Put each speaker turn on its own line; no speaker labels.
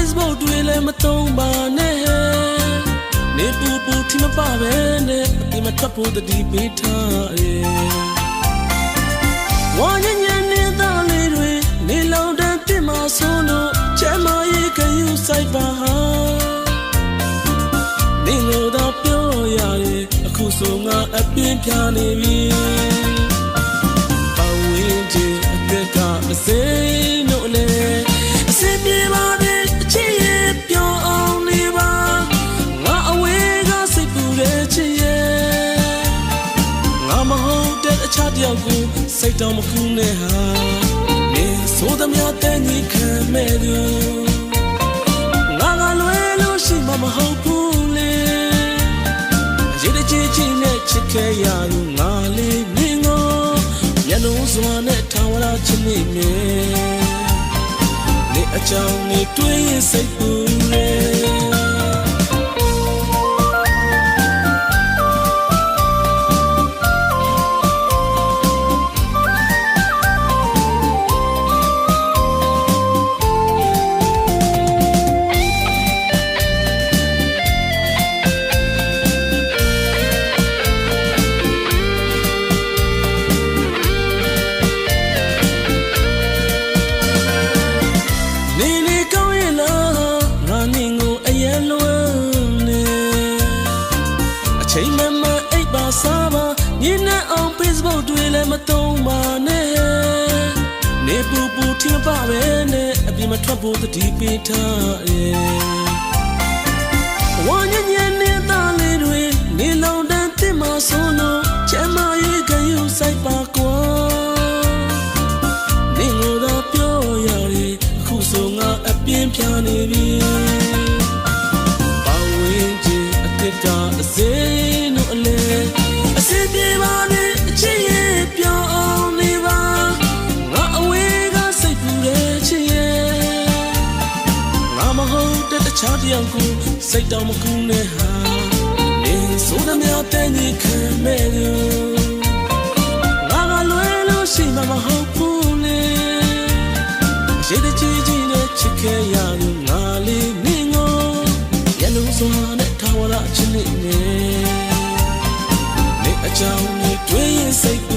Facebook တွေလည်းမသုံးပါနဲ့နေပူပူထင်မပါပဲနဲ့ဒီမှာထွက်ဖို့တတိပေးထားရဲ့ဝါညညနေသားလေးတွေနေလောင်တဲ့ပြစ်မှာဆိုလို့ချမ်းမရေးခယူဆိုင်ပါဟာနေလို့တော့ပြောရတယ်အခုဆိုငါအပြင်းပြနေပြီပတ်ဝန်းကျင်အသက်ကမစိမ်းလို့လေအစင်ပြေပါနဲ့အချစ်ရဲ့ပြောအောင်နေပါငါအဝေးကစိတ်ပူတဲ့ချစ်ရဲ့ငါမဟုတ်တဲ့အခြားတယောက်ကိုစိတ်တော်မကူနဲ့ဟာနေဆိုသမျှတဲ့ညီခံမဲ့သူငါကလွယ်လို့ရှိမှမဟုတ်ဘူးလေရေတကြီးကြီးနဲ့ချစ်ခဲ့ရသူငါလေးမင်းကိုမျက်လုံးစွာနဲ့ထာဝရချစ်မိမယ်နေအကြောင်းနေတွေးရင်စိတ်ပူလေချိန်မှအိပ်ပါစားပါညနေအောင် Facebook တွေလည်းမသုံးပါနဲ့နေပူပူထင်ပါပဲနဲ့အပြင်မထွက်ဖို့တတိပေးထားရဲ့ဝါညညနေသားလေးတွေနေလောင်တဲ့တင်မဆိုးလို့ချမ်းမရေးခယူဆိုင်ပါကွာနေလို့တော့ပြောရတယ်အခုဆိုငါအပြင်းပြနေပြီပတ်ဝန်းကျင်အသက်ကစေအစင်ပြေပါနဲ့အချစ်ရဲ့ပြောင်းနေပါငါအဝေးကစိတ်ပူတဲ့ချစ်ရဲ့ငါမဟုတ်တဲ့တခြားတယောက်ကိုစိတ်တော်မကူနဲ့ဟာနေဆိုသမျှတဲ့ညီခံမဲ့သူငါကလွယ်လို့ရှိမှမဟုတ်ဘူးလေရေတကြီးကြီးနဲ့ချစ်ခဲ့ရသူငါလေးမင်းကိုမျက်လုံးစွာနဲ့ထာဝရချစ်နေအကြောင်းတွေးရင်စိတ်